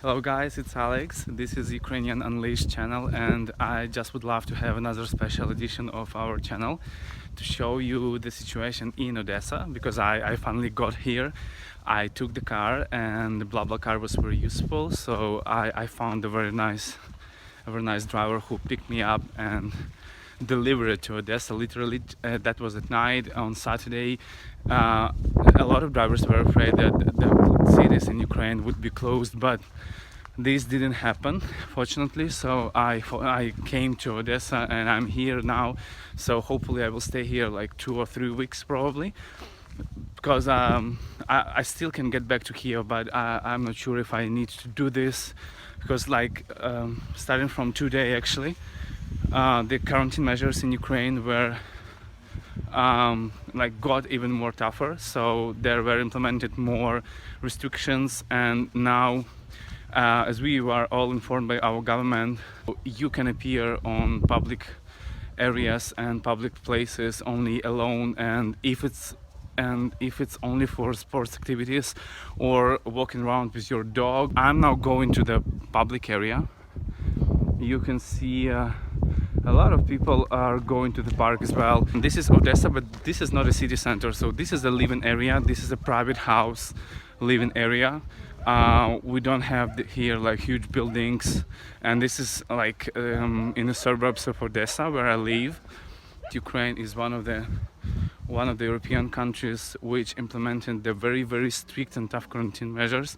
Hello guys, it's Alex. This is Ukrainian Unleashed channel, and I just would love to have another special edition of our channel to show you the situation in Odessa, because I finally got here. I took the car and the BlaBlaCar was very useful, so I found a very nice driver who picked me up and delivered it to Odessa. Literally, that was at night on Saturday. A lot of drivers were afraid that the cities in Ukraine would be closed, but this didn't happen, fortunately. So I came to Odessa and I'm here now. So hopefully I will stay here like 2 or 3 weeks probably, because I still can get back to Kyiv, but I'm not sure if I need to do this, because starting from today actually, the quarantine measures in Ukraine were got even more tougher. So there were implemented more restrictions, and now as we were all informed by our government, you can appear on public areas and public places only alone, and if it's only for sports activities or walking around with your dog. I'm now going to the public area. You can see a lot of people are going to the park as well. This is Odessa, but this is not a city center, so this is a living area. This is a private house living area. We don't have here like huge buildings, and this is like in the suburbs of Odessa where I live. Ukraine is one of the European countries which implemented the very strict and tough quarantine measures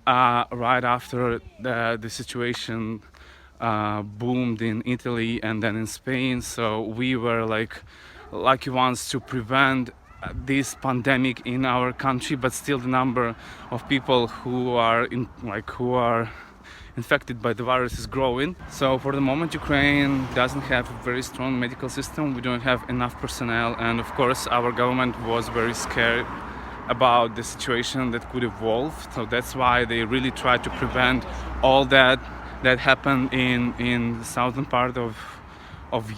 right after the situation boomed in Italy and then in Spain. So we were like lucky ones to prevent this pandemic in our country, but still the number of people who are infected by the virus is growing. So for the moment Ukraine doesn't have a very strong medical system. We don't have enough personnel, and of course our government was very scared about the situation that could evolve. So that's why they really tried to prevent all that happened in the southern part of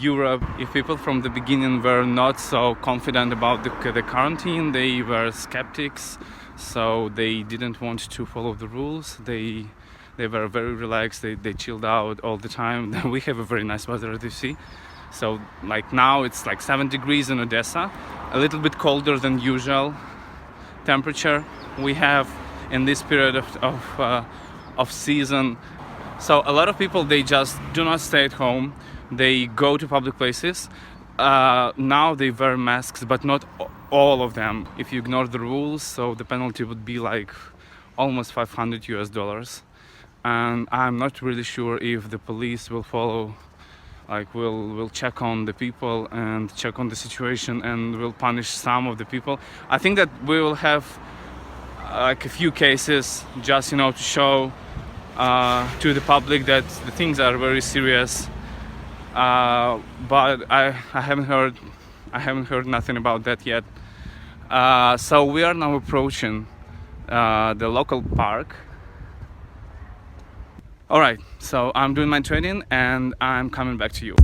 Europe. If people from the beginning were not so confident about the quarantine, they were skeptics, so they didn't want to follow the rules. They were very relaxed, they chilled out all the time. We have a very nice weather, as you see. So like now it's like 7 degrees in Odessa, a little bit colder than usual temperature we have in this period of season. So a lot of people, they just do not stay at home. They go to public places. Now they wear masks, but not all of them. If you ignore the rules, so the penalty would be like almost $500. And I'm not really sure if the police will follow, will check on the people and check on the situation and will punish some of the people. I think that we will have like a few cases just to show to the public that the things are very serious, but I haven't heard nothing about that yet. So we are now approaching the local park. All right, so I'm doing my training and I'm coming back to you.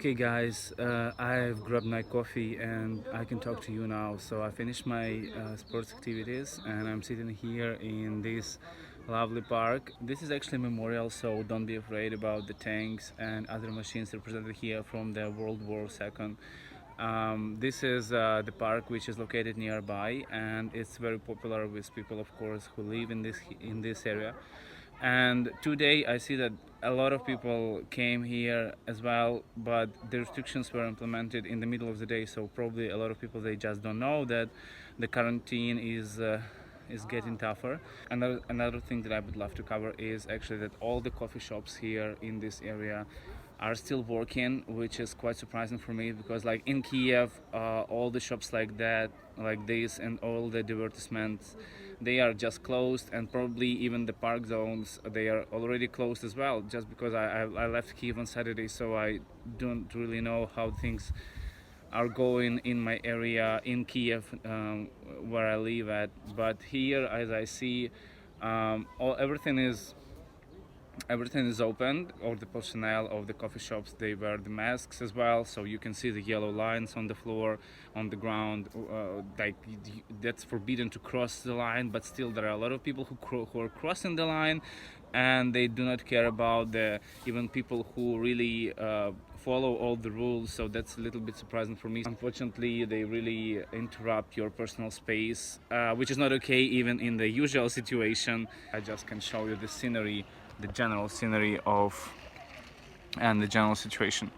Okay guys, I've grabbed my coffee and I can talk to you now. So I finished my sports activities and I'm sitting here in this lovely park. This is actually memorial, so don't be afraid about the tanks and other machines represented here from the World War II. This is the park which is located nearby, and it's very popular with people, of course, who live in this area. And today I see that a lot of people came here as well, but the restrictions were implemented in the middle of the day, so probably a lot of people, they just don't know that the quarantine is getting tougher. Another thing that I would love to cover is actually that all the coffee shops here in this area are still working, which is quite surprising for me, because like in Kyiv, all the shops like that, like this, and all the advertisements, they are just closed, and probably even the park zones, they are already closed as well, just because I left Kyiv on Saturday, so I don't really know how things are going in my area in Kyiv, where I live at. But here, as I see, everything is open. All the personnel of the coffee shops, they wear the masks as well, so you can see the yellow lines on the floor, on the ground, like that's forbidden to cross the line, but still there are a lot of people who are crossing the line, and they do not care about the even people who really follow all the rules. So that's a little bit surprising for me. Unfortunately, they really interrupt your personal space, which is not okay even in the usual situation. I just can show you the scenery, the general scenery and the general situation.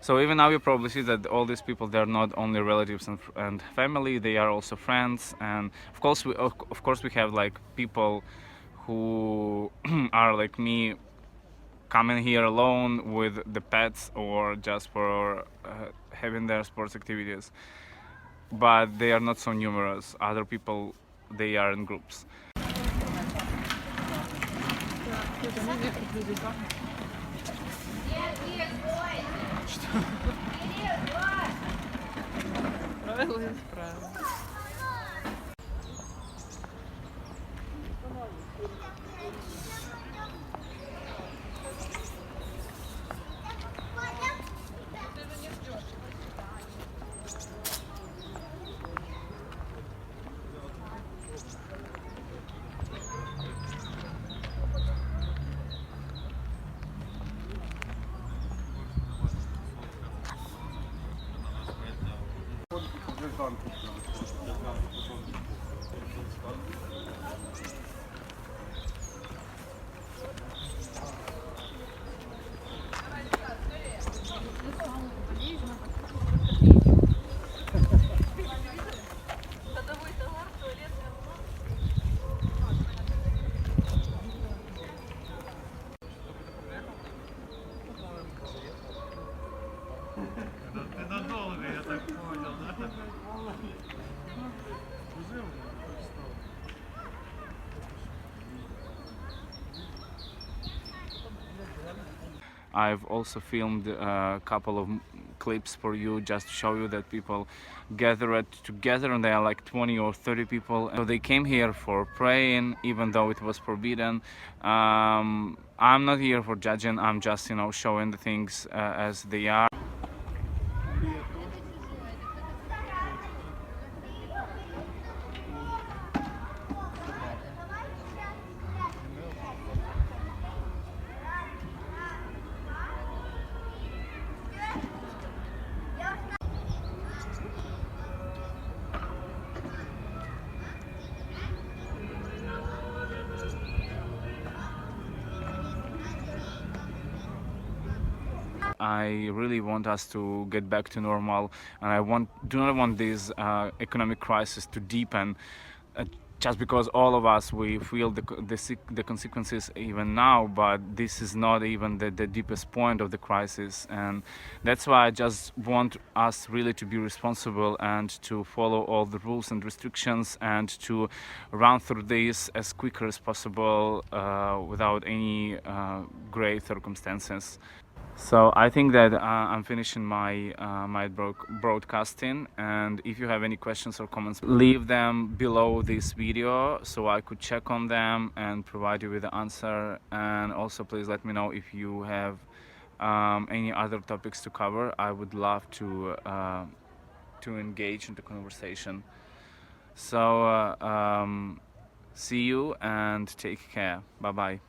So even now you probably see that all these people, they're not only relatives and family, they are also friends. And of course we have like people who are like me, coming here alone with the pets or just for having their sports activities, but they are not so numerous. Other people, they are in groups. I've also filmed a couple of clips for you, just to show you that people gathered together, and they are like 20 or 30 people. So they came here for praying, even though it was forbidden. I'm not here for judging, I'm just, showing the things as they are. I really want us to get back to normal, and do not want this economic crisis to deepen, just because all of us, we feel the consequences even now, but this is not even the deepest point of the crisis. And that's why I just want us really to be responsible and to follow all the rules and restrictions, and to run through this as quicker as possible, without any grave circumstances. So I think that I'm finishing my broadcasting, and if you have any questions or comments, leave them below this video so I could check on them and provide you with the answer. And also please let me know if you have any other topics to cover, I would love to engage in the conversation. So see you and take care. Bye bye.